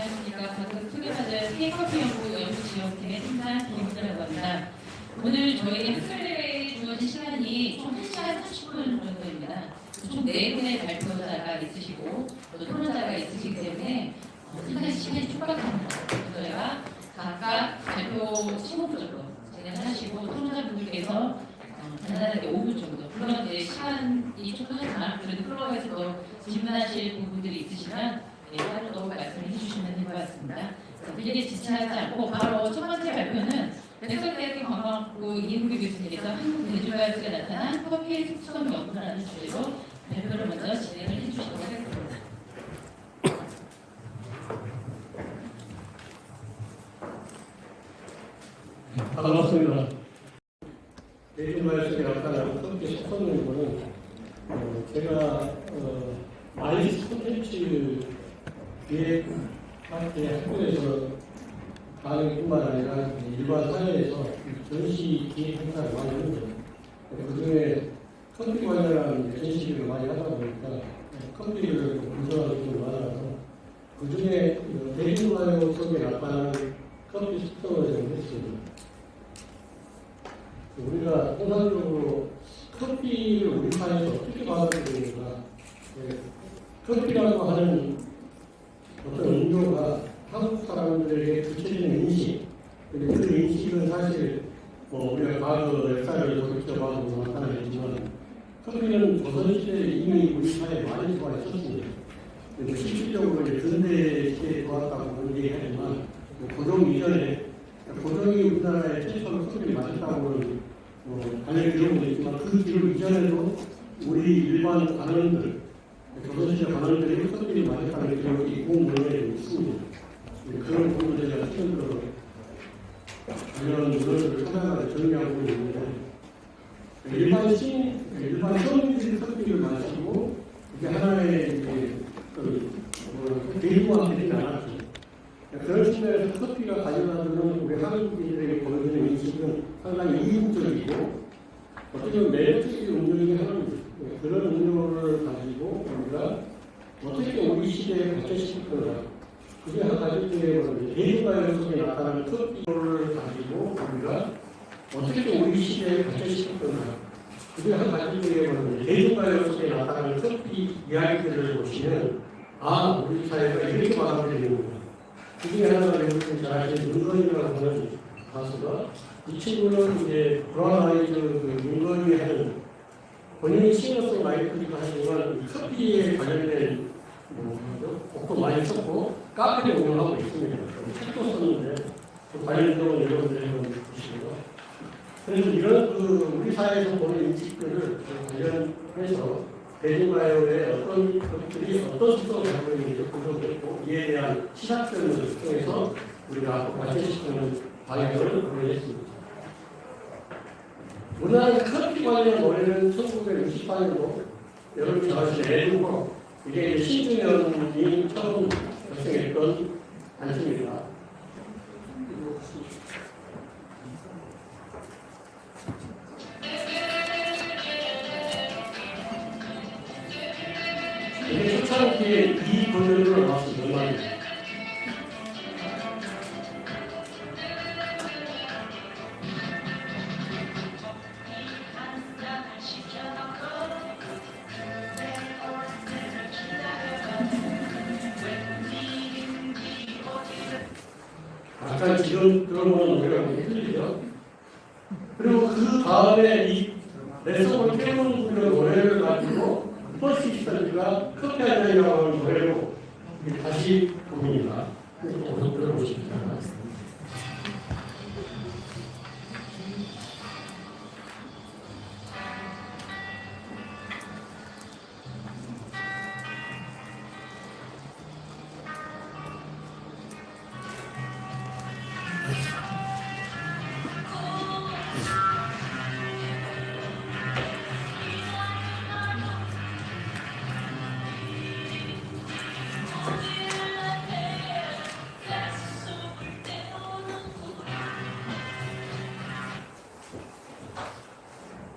안녕하십니까. 방금 소개받은 K커피 연구지원팀의 팀장 김은자라고 합니다. 오늘 저희 학술대회에 주어진 시간이 총 1시간 30분 정도입니다. 총 4분의 발표자가 있으시고 또 토론자가 있으시기 때문에 상당히 시간이 촉박합니다. 저희가 각각 발표 15분 정도 진행하시고 토론자분들께서 간단하게 5분 정도, 물론 이제 시간이 촉박하지만 그래도 흘러가서 또 질문하실 부분들이 있으시면 따로 또 말씀을 해주시면 될 것 같습니다. 길게 지체하지 않고 바로 첫 번째 발표는 백석대학교 관광학부 이은규 교수님께서 한국 대중가요제에 나타난 커피의 특수성 연구라는 주제로 발표를 먼저 진행을 해주시도록 하겠습니다. 반갑습니다. 대중가요제에 나타난 커피의 특수성 연구는 제가 마이스 콘텐츠 기획학회 학교에서 강의뿐만 아니라 일반 사회에서 전시 기획 행사를 많이 합니다. 그중에 커피 관련한 전시를 많이 하다 보니까 커피를 분석하는 분이 많아서 그중에 대중가요 속에 나타나는 커피 특성을 좀 했습니다. 우리가 통상적으로 커피를 우리 사회에서 어떻게 받아들이는가, 커피라고 하는 어떤 음료가 한국 사람들에게 구체적인 인식, 그 인식은 사실 우리가 과거 역사를 돌이켜봐도 나타나겠지만 커피는 조선시대에 이미 우리 사회에 많이 들어와 있었습니다. 실질적으로 근대 시대에 들어왔다고 얘기하지만 고종 이전에, 고종이 우리나라에 최초로 커피를 마셨다고는 알려진 기록도 있지만 그 기록 이전에도 우리 일반 관원들, 조선시대 관원들이 커피를 마셨다는 기록이 공문에 있습니다. 그런 부분을 제가 최근으로 관련 문헌을 찾아가서 정리하고 있는데, 일반 서민들이 커피를 마시고 그게 하나의 대중화가 되지 않았죠. 그런 측면에서 커피가 가져다주는 우리 한국인들에게 보여주는 인식은 상당히 이국적이고 어떻게 보면 매력적인 음료 중에 하나입니다. 그런 음료를 가지고 우리가 어떻게 우리 시대에 발전시킬 거냐. 그게 한 가지 중에 대중가요 속에 나타나는 커피를 가지고 우리가 어떻게 우리 시대에 발전시킬 거냐. 그게 한 가지 중에 대중가요 속에 나타나는 커피 이야기들을 보시면 우리 사회가 이렇게 받아들이는구나. 그게 하나가 여러분이 잘 아시는 윤건이라고 하는 가수가 이 친구는 이제 브라운 아이즈 윤건이 하는 본인이 싱어송라이터기도 하지만 커피에 관련된 곡도 많이 썼고 카페를 운영하고 있습니다. 책도 썼는데 관련된 여러분들이 한번 보시고요. 그래서 이런 우리 사회에서 보는 인식들을 관련해서 대중가요의 어떤 것들이 어떤 특성을 가지고 있는지 분석했고 이에 대한 시사점을 통해서 우리가 앞으로 발전시키는 방향을 고려했습니다. 우리나라 커피 관련 노래는 1968년도 여러분이 잘 아시는 애국어, 이게 신중현이 처음 작성했던 단수입니다. 이게 초창기에 이 버전으로 나왔습니다. 음악입니다. 약간 지금 들어보는 노래가 많이 틀리죠. 그리고 그 다음에 이 내성을 깨우는 노래를 가지고 퍼시스턴트가 커피 한 잔이라고 하는 노래로 다시 부릅니다. 그래서 들어보십시오.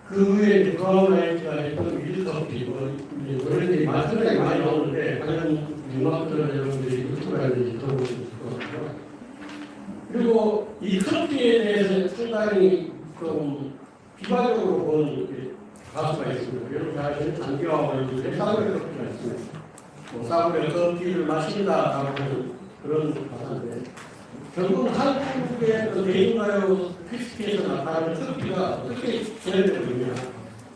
그 후에 브라운 아이즈가 했던 윌커피, 노래들이 많이 나오는데 관련 음악들을 여러분들이 유튜브라든지 그런 것도 있을 것 같고요. 그리고 이 커피에 대해서 상당히 좀 비관적으로 보는 가수가 있습니다. 여러분 잘 아시는 장기화 원주의 싸구려 커피가 있습니다. 싸구려 커피를 마신다라고 하는 그런 가사인데 결국 한국의 대중가요 퀴즈에서 나타나는 커피가 어떻게 진행되고 있냐.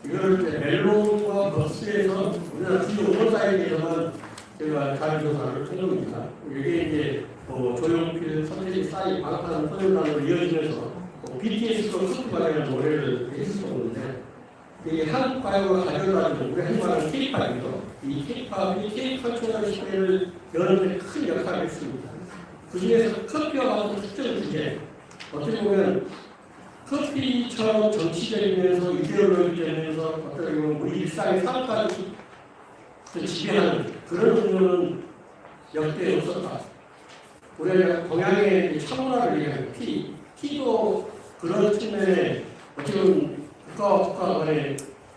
이걸 이제 멜론과 버스에서 우리나라 주요 언론 사이트에서만 제가 자료조사를 한 겁니다. 이게 이제 조용필, 선재지 사이 방탄 소년단으로 이어지면서 BTS도 커피 관련한 노래를 했었는데 이 한국 가요가 가져다주는 우리 한국은 K-팝이죠. 이 K-팝이 K-컬처럴 시대를 여는 데 큰 역할을 했습니다. 그 중에서 커피와 같은 특정 주제, 어떻게 보면 커피처럼 정치적이면서 이데올로기적이면서 어떻게 보면 우리 일상의 삶까지 지배하는 그런 의미는 역대 없었다. 우리가 동양의 차문화를 얘기하는 티도 그런 측면에 어떻게 보면 국가와 국가 간의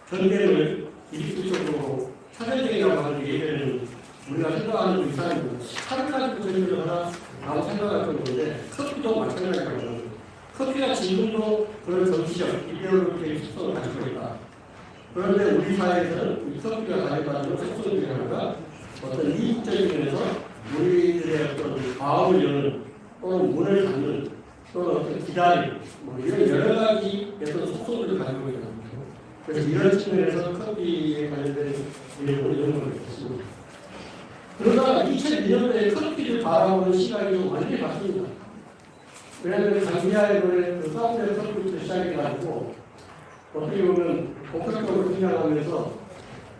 전쟁을 일으킬 정도로 차별적이라고 하는 얘기는 우리가 생각하는 이상입니다. 차를 가지고 전쟁을 하나라고 생각할 정도인데 커피도 마찬가지라고 커피가 지금도 그런 정치적, 이데올로기의 특성을 가지고 있다. 그런데 우리 사회에서는 이 커피가 가져다주는 특성 중에 하나가 어떤 이익적인 면에서 우리들의 어떤 마음을 여는 또는 문을 닫는 또는 어떤 기다림 이런 여러 가지 어떤 속성들을 가지고 있는 거죠. 그래서 이런 측면에서 커피에 관련된 내용을 연구를 했습니다. 그러다가 2002년도에 커피를 바라보는 시각이 좀 완전히 바뀝니다. 왜냐하면 감미아의 그 사우디의 커피부터 시작해가지고 어떻게 보면 본격적으로 등장하면서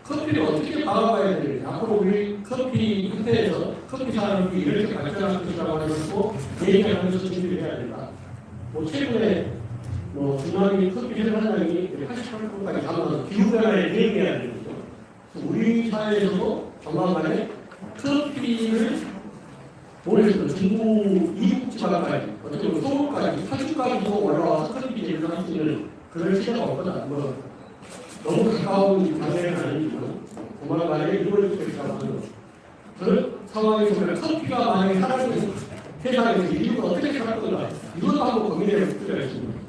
커피를 어떻게 바라봐야 되는지 앞으로 우리 커피 협회에서 커피 산업이 이렇게 발전할 것이라고 하고 얘기하면서 준비를 해야 된다. 최근에 중앙이 커피 생산량이 88%까지 감소해서 기후변화에 대응해야 되는 거죠. 우리 사회에서도 조만간에 커피를 모레부터 중국 이북지방까지 어떻게 보면 서울까지 80까지도 올라와서 커피 제조를 할 수 있는 그런 시대가 없거나 너무 가까운 장래는 아니지만 조만간에 이루어질 것이라고 하는 그런 상황에서 커피가 만약에 사라지는 세상에서 인류가 어떻게 살 건가 이것도 한번 고민해 볼 필요가 있습니다.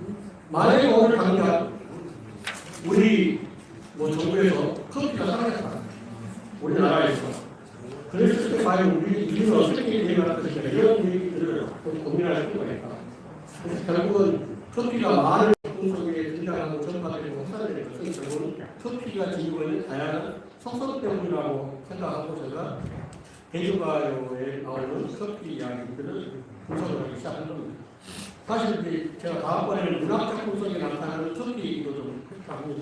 만약에 오늘 당장 우리 정부에서 커피가 사라졌다. 우리나라에서 그랬을 때 과연 우리 인류는 어떻게 대응할 것인가 이런 얘기들을 고민할 필요가 있다. 그래서 결국은 커피가 많은 활동 속에 등장하고 전파되고 확산되는 것은 결국은 커피가 지니고 있는 다양한 속성 때문이라고 생각하고 제가 대중가요에 나오는 커피 이야기들을 분석을 하기 시작한 겁니다. 사실 제가 다음번에는 문학작품 속에 나타나는 커피도 좀 했다고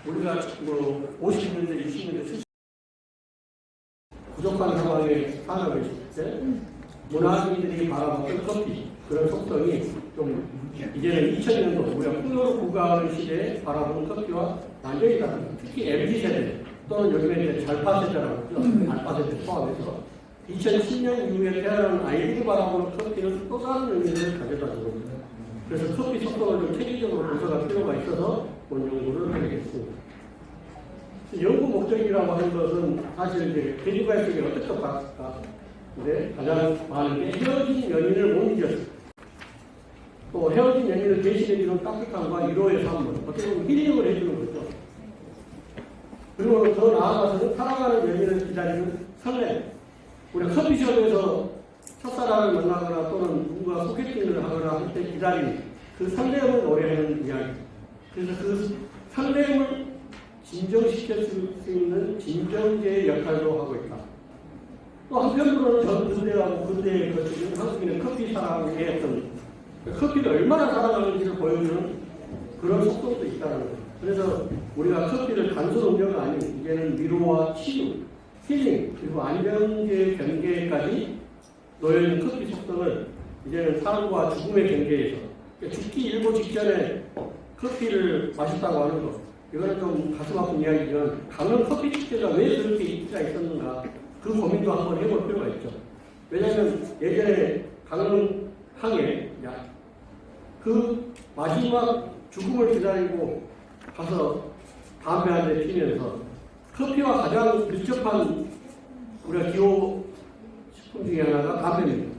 우리가 50년대, 60년대, 70년대 부족한 상황에 산업에 있을 때 문화인들이 바라봤던 커피 그런 속성이 좀 이제는 2000년도 우리가 풍요를 부과하는 시대에 바라보는 커피와 완전히 다릅니다. 특히 MZ세대 또는 요즘에 이제 잘파 세대라고 하죠. 알파 세대 포함해서 2010년 이후에 태어난 아이들이 바라보는 커피는 또 다른 의미를 가져다 줍니다. 그래서 커피 속성을 좀 체계적으로 분석할 필요가 있어서 본 연구를 하게 됐습니다. 연구 목적이라고 하는 것은 사실 이제 대중가요 속에 어떻게 봤을까? 근데 가장 많은 게 헤어진 연인을 못 잊었습니다. 또 헤어진 연인을 대신해주는 따뜻함과 위로의 선물, 어떻게 보면 힐링을 해주는 거죠. 그리고 더 나아가서는 사랑하는 연인을 기다리는 설렘. 우리가 커피숍에서 첫사랑을 만나거나 또는 누군가 소개팅을 하거나 할 때 기다리는 그 설렘을 노래하는 이야기. 그래서 그 설렘을 진정시킬 수 있는 진정제의 역할도 하고 있다. 또 한편으로는 전 근대하고 근대에 거치는 한국인의 커피 사랑의 어떤 커피를 얼마나 사랑하는지를 보여주는 그런 속성도 있다는 거예요. 그래서 우리가 커피를 단순 음료가 아닌 이제는 위로와 치유, 힐링, 그리고 안정제 경계까지 놓여있는 커피 속성을 이제는 삶과 죽음의 경계에서 죽기 일보 직전에 커피를 마셨다고 하는 것. 이거는 좀 가슴 아픈 이야기지만 강릉 커피 축제가 왜 그렇게 인기가 있었는가 그 고민도 한번 해볼 필요가 있죠. 왜냐하면 예전에 강릉 항에 그 마지막 죽음을 기다리고 가서 담배 한 대 피면서 커피와 가장 밀접한 우리가 기호 식품 중에 하나가 담배입니다.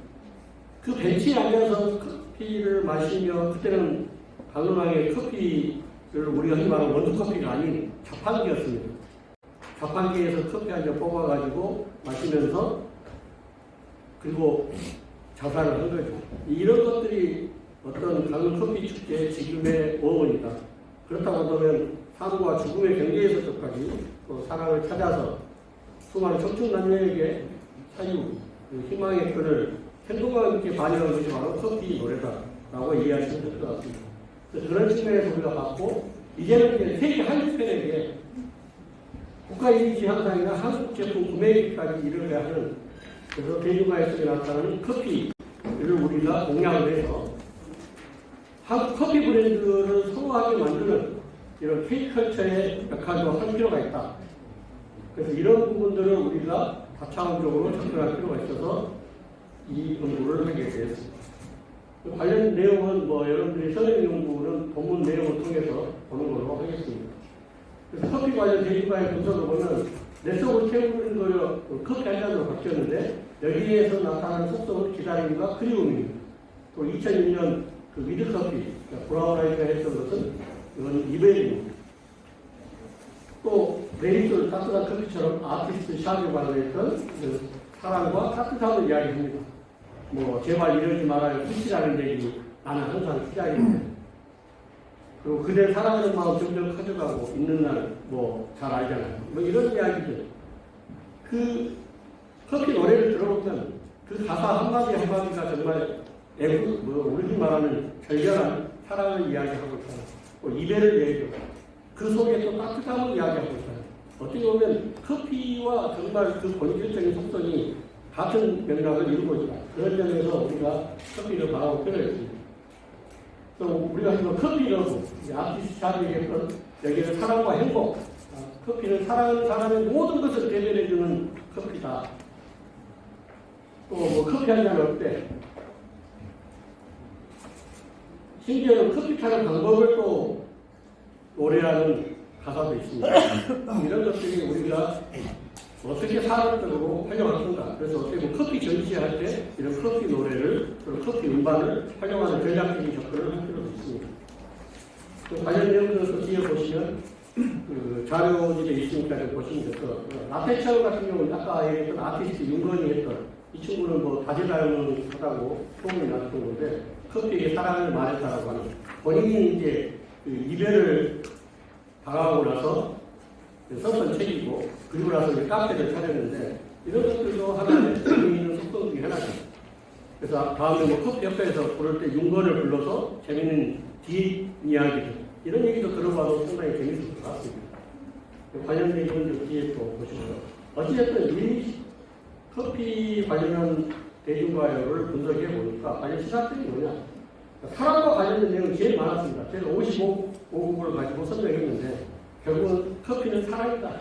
그 벤치에 앉아서 커피를 마시며, 그때는 강릉항의 커피를 우리가 흔히 말하는 원두커피가 아닌 자판기였습니다. 자판기에서 커피 한 잔 뽑아가지고 마시면서 그리고 자살을 한 거죠. 이런 것들이 어떤 강릉 커피 축제의 지금의 어원이다. 그렇다고 한다면 삶과 죽음의 경계에서까지 또 사랑을 찾아서 수많은 청춘 남녀에게 사유, 희망의 끈을 행동감 있게 반영한 것이 바로 커피 노래다라고 이해하시면 될 것 같습니다. 그런 측면에서 우리가 봤고, 이제는 이제 세계 한국팬에게 국가 이미지 향상이나 한국 제품 구매기까지 이르게 하는, 그래서 대중가에 속에 나타나는 커피를 우리가 공략을 해서 한국 커피 브랜드를 선호하게 만드는 이런 K컬처의 역할도 할 필요가 있다. 그래서 이런 부분들을 우리가 다차원적으로 접근할 필요가 있어서 이 연구를 하게 되었습니다. 관련 내용은 여러분들이 선행 연구는 본문 내용을 통해서 보는 걸로 하겠습니다. 그래서 커피 관련 대중과의 분석을 보면 내 속을 채우는 거를 커피 한 잔으로 바뀌었는데, 여기에서 나타나는 속성은 기다림과 그리움입니다. 또 2006년 그 미드커피, 브라운 아이가 했던 것은 이건 이베리입니다. 또 메리솔 따뜻한 커피처럼 아티스트 샵에 관련했던 그 사랑과 따뜻함을 이야기합니다. 제발 이러지 말아요. 끝이라는 얘기 나는 항상 시작입니다. 그리고 그대 사랑하는 마음 점점 커져가고 있는 날 잘 알잖아요. 이런 이야기들. 그 커피 노래를 들어보면 그 가사 한마디 한마디가 정말 우리 말하는 절절한 사랑을 이야기하고 있잖아요. 이별을 얘기하고 그 속에 또 따뜻함을 이야기하고 있잖아요. 어떻게 보면 커피와 정말 그 본질적인 속성이 같은 맥락을 이루고 있다. 그런 점에서 우리가 커피를 바라볼 필요가 있습니다. 또 우리가 지금 커피라고 아티스트 샵이 얘기했던 여기는 사랑과 행복, 커피는 사랑하는 사람의 모든 것을 대변해주는 커피다. 또 커피 한 잔 어때? 심지어는 커피 타는 방법을 또 노래하는 가사도 있습니다. 이런 것들이 우리가 어떻게 산업적으로 활용하는가. 그래서 어떻게 보면 커피 전시할 때 이런 커피 노래를, 그리고 커피 음반을 활용하는 전략적인 접근을 할 필요가 있습니다. 관련 내용들을 뒤에 보시면 그 자료집에 있으니까 좀 보시면 될 것 같고요. 라페처 같은 경우는 아까 얘기했던 아티스트 윤건이 했던 이 친구는 다재다능하다고 소문이 났던 건데, 커피에게 사랑을 말했다라고 하는, 본인이 이제 그 이별을 당하고 나서 썼던 책이고, 그리고 나서 이제 카페를 차렸는데, 이런 것들도 하나의 재미있는 속성 중에 하나죠. 그래서 다음에 커피 협회에서 부를 때 윤건을 불러서 재미있는 뒷이야기들, 이런 얘기도 들어봐도 상당히 재밌을 것 같습니다. 관련된 이건 뒤에 또 보시고요. 어찌됐든 이 커피 관련 대중가요를 분석해 보니까 관련 시사점이 뭐냐? 사랑과 관련된 내용이 제일 많았습니다. 제가 55곡을 가지고 설명했는데, 결국은 커피는 사랑이다.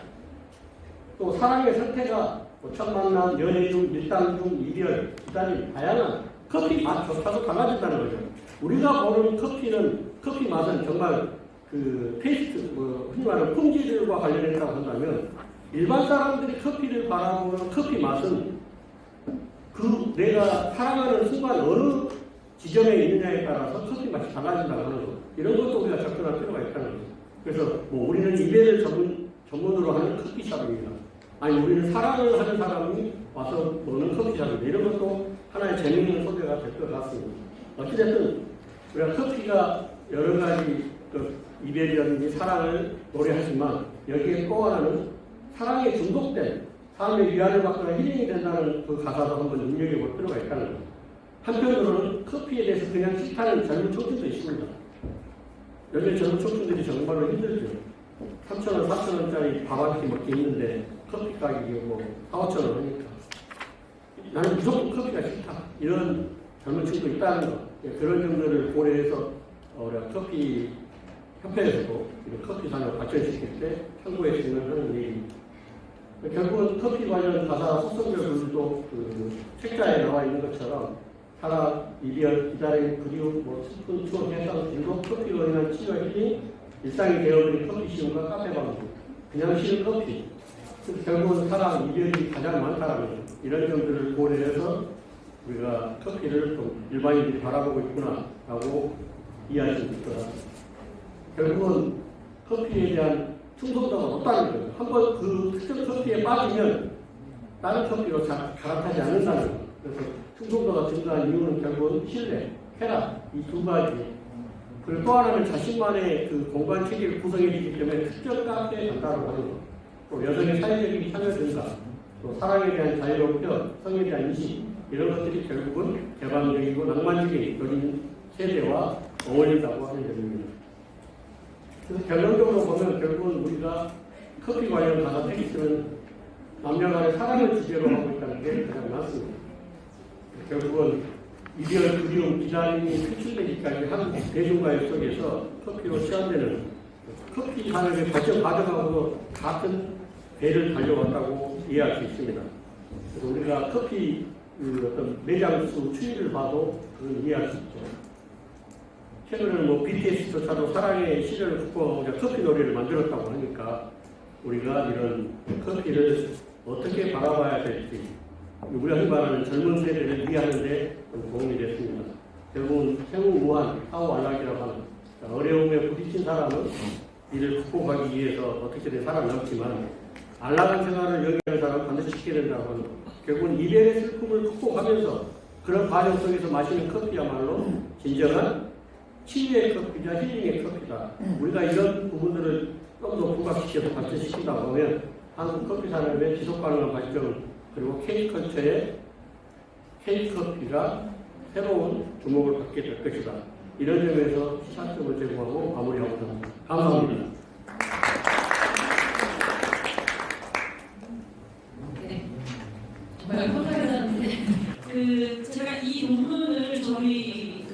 또 사랑의 상태가 첫 만남, 연애 중, 일당 중, 이별, 기다림, 다양한 커피 맛조차도 달라진다는 거죠. 우리가 보는 커피 맛은 정말 그 테이스트, 흔히 말하는 품질과 관련했다고 한다면, 일반 사람들이 커피를 바라보는 커피 맛은 내가 사랑하는 순간 어느 지점에 있느냐에 따라서 커피 맛이 달라진다고 하는 거. 이런 것도 우리가 접근할 필요가 있다는 거죠. 그래서 우리는 이별을 전문으로 하는 커피숍입니다. 아니, 우리는 사랑을 하는 사람이 와서 먹는 커피숍입니다. 이런 것도 하나의 재미있는 소재가 될 것 같습니다. 어찌됐든 우리가 커피가 여러 가지 이별이라든지 사랑을 노래하지만, 여기에 또 하나는 사랑에 중독된 삶의 위안을 받거나 힐링이 된다는 그 가사도 한번 눈여겨볼 필요가 있다는 거죠. 한편으로는 커피에 대해서 그냥 싫다는 젊은 청춘도 있습니다. 요즘 젊은 청춘들이 정말로 힘들죠. 3,000원, 4,000원짜리 밥 한 끼 먹기 힘든데 커피 가격이 4,000~5,000원 하니까 나는 무조건 커피가 싫다. 이런 젊은 친구도 있다는 거. 그런 점들을 고려해서 우리가 커피 협회에서도 이런 커피 산업을 발전시킬 때 참고했으면 하는 얘기입니다. 결국은 커피 관련 가사 속성들도 그 책자에 나와 있는 것처럼 사랑, 이별, 기다림, 그리움, 슬픈 추억, 해상, 행복, 커피로 인한 치유와 힐링, 일상이 되어버린 커피 시음과 카페 방송, 그냥 싫은 커피, 결국은 사랑, 이별이 가장 많다는 이런 점들을 고려해서 우리가 커피를 좀 일반인들이 바라보고 있구나라고 이해할 수 있을 것 같습니다. 결국은 커피에 대한 충성도가 높다는 거예요. 한번 그 특정 커피에 빠지면 다른 커피로 갈아타지 않는다는 거예요. 그래서 충성도가 증가한 이유는 결국은 신뢰, 쾌락 이 두 가지. 그리고 또 하나는 자신만의 그 공간 체계를 구성해주기 때문에 특정 카페에 간다고 하는 것. 또 여성의 사회적인 참여 증가, 또 사랑에 대한 자유롭고 성에 대한 인식 이런 것들이 결국은 개방적이고 낭만적인 요즘 세대와 어울린다고 하는 점입니다. 그래서 결론적으로 보면 결국은 우리가 커피 관련 가사 텍스트는 남녀 간의 사랑을 주제로 하고 있다는 게 가장 많습니다. 결국은 이별, 그리움, 기다림이 표출되기까지 한국 대중가요 속에서 커피로 시작되는 커피 산업의 발전 과정하고도 같은 배를 달려왔다고 이해할 수 있습니다. 그래서 우리가 커피 어떤 매장 수 추이를 봐도 그걸 이해할 수 있죠. 최근에는 뭐 BTS조차도 사랑의 시련을 극복하고자 커피 노래를 만들었다고 하니까 우리가 이런 커피를 어떻게 바라봐야 될지 우리가 말하는 젊은 세대를 이해하는데 도움이 됐습니다. 결국은 생우무한 사후안락이라고 하는 어려움에 부딪힌 사람은 이를 극복하기 위해서 어떻게든 살아남지만 안락한 생활을 영위하는 사람은 반드시 지게 된다고 하는 결국은 이별의 슬픔을 극복하면서 그런 과정 속에서 마시는 커피야말로 진정한 치유의 커피자 힐링의 커피다. 우리가 이런 부분들을 좀 더 부각시켜서 발전시킨다고 하면 한국 커피 산업의 지속가능한 발전 그리고 K컬처의 K커피가 새로운 주목을 받게 될 것이다. 이런 점에서 시사점을 제공하고 마무리하고자 합니다. 감사합니다. 네. 정말 감사합니다. 제가 이 논문을 저희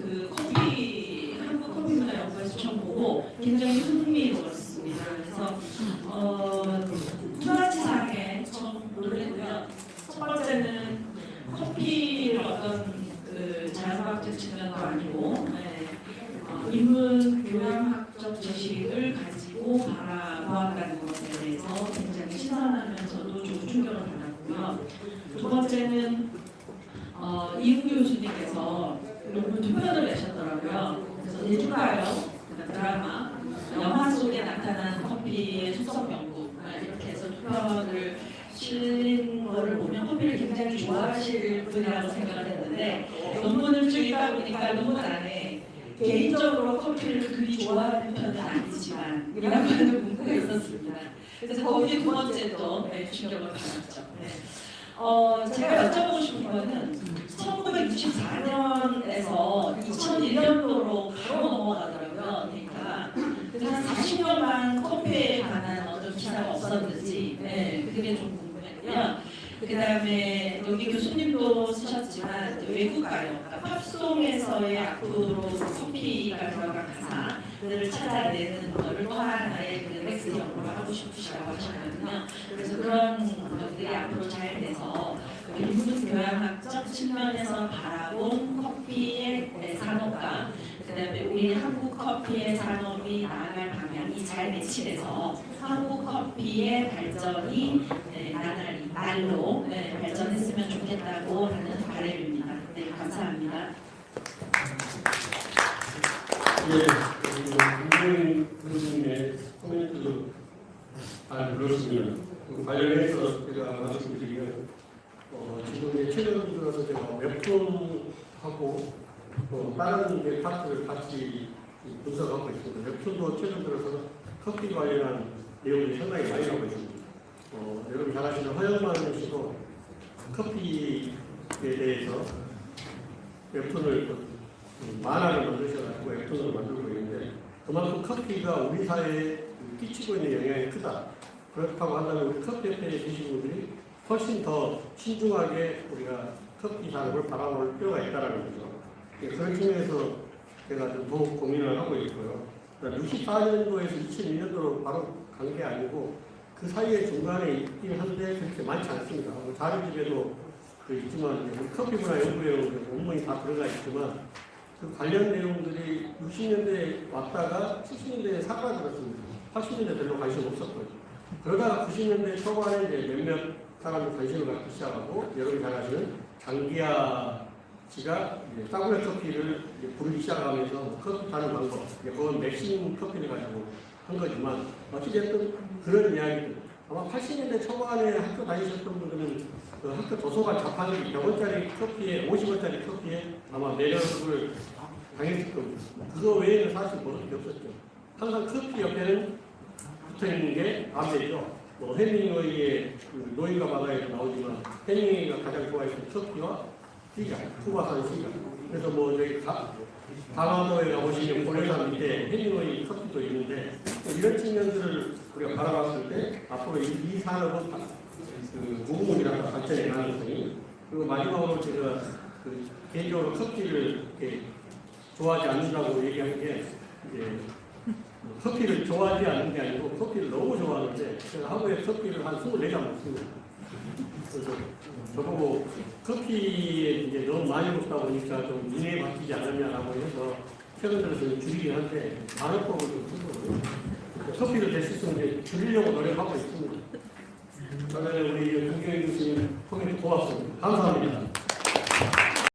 한국 커피 문화 연구에서 처음 보고 굉장히 흥미로웠습니다. 그래서 두 가지 사항에 처음 했고요. 첫 번째는 커피를 어떤 자연과학적 측면도 아니고 인문 교양학적 지식을 가지고 바라보았다는 것에 대해서 굉장히 신선하면서도 좀 충격을 받았고요. 두 번째는 이은규 교수님께서 논문 두 편을 내셨더라고요. 그래서 내주가요, 드라마, 영화 속에 나타난 커피의 속성 연구 이렇게 해서 두 편을 실린 거를 보면 커피를 굉장히 좋아하실 분이라고 생각을 했는데 논문을 쭉 읽다 보니까 논문 안에 개인적으로 커피를 그리 좋아하는 편은 아니지만 이라고 하는 문구가 있었습니다. 그래서 거기에 두 번째 또 충격을 받았죠. 네. 제가 여쭤보고 싶은 거는 1964년에서 2001년도로 바로 넘어가더라고요. 그러니까 한 40년간 커피에 관한 어떤 기사가 없었는지 그게 좀 궁금했고요. 그 다음에 여기 교수님도 쓰셨지만 외국가요, 팝송에서의 앞으로 커피가 들어간 가사들을 찾아내는 것을 또 하나의 넥스 연구를 하고 싶으시다고 하셨거든요. 그래서 그런 것들이 앞으로 잘 돼서 인문 교양학적 측면에서 바라본 커피의 산업과 그다음에 우리 한국 커피의 산업이 나아갈 방향이 잘 매치돼서 한국 커피의 발전이 날로 발전했으면 좋겠다고 하는 바람입니다. 네, 감사합니다. 예, 교수님의 코멘트 잘 들었습니다. 관련해서 제가 말씀드리면 지금 최근 들어서 제가 웹툰하고 다른 파트를 같이 분석하고 있습니다. 웹툰도 최근 들어서 커피 관련한 내용이 상당히 많이 나오고 있습니다. 여러분 잘 아시는 허영만 씨도 커피에 대해서 웹툰을 만화를 만드셔가지고 웹툰을 만들고 있는데 그만큼 커피가 우리 사회에 끼치고 있는 영향이 크다. 그렇다고 한다면 우리 커피협회에 계신 분들이 훨씬 더 신중하게 우리가 커피 산업을 바라볼 필요가 있다는 거죠. 그런 측면에서 제가 좀 더욱 고민을 하고 있고요. 64년도에서 2001년도로 바로 간 게 아니고 그 사이에 중간에 있긴 한데 그렇게 많지 않습니다. 자료집에도 있지만 커피 문화 연구에 논문이 다 들어가 있지만 그 관련 내용들이 60년대에 왔다가 70년대에 사라졌습니다. 80년대 별로 관심 없었고요. 그러다가 90년대 초반에 이제 몇몇 사람이 관심을 갖기 시작하고, 여러분이 잘 아시는 장기하 씨가 싸구려 커피를 부르기 시작하면서 커피 타는 방법, 그건 맥심 커피를 가지고 한 거지만, 어찌됐든 그런 이야기들, 아마 80년대 초반에 학교 다니셨던 분들은 그 학교 도서관 자판기 100원짜리 커피에, 50원짜리 커피에 아마 매력을 당했을 겁니다. 그거 외에는 사실 모를 게 없었죠. 항상 커피 옆에는 붙어 있는 게 담배죠. 뭐 해밍웨이의 그 노인과 바다에도 나오지만 해밍웨이가 가장 좋아했던 커피와 시가, 투바산 시가. 그래서 뭐 저희 강화도에 가보시면 고려산 밑에 해밍웨이 커피도 있는데, 이런 측면들을 우리가 바라봤을 때 앞으로 이 산업은 그 무궁무진한 발전의 가능성이, 그리고 마지막으로 제가 그 개인적으로 커피를 이렇게 좋아하지 않는다고 얘기한 게, 이제 커피를 좋아하지 않는 게 아니고 커피를 너무 좋아하는데, 제가 하루에 커피를 한 24잔 먹습니다. 그래서 저보고 커피에 이제 너무 많이 먹다 보니까 좀 인해 바뀌지 않았냐라고 해서 최근 들어서 줄이긴 한데 반어법을 좀 쓰거든요. 커피를 될 수 있으면 줄이려고 노력하고 있습니다. 그러면 우리 김경희 교수님 코멘트 고맙습니다. 감사합니다.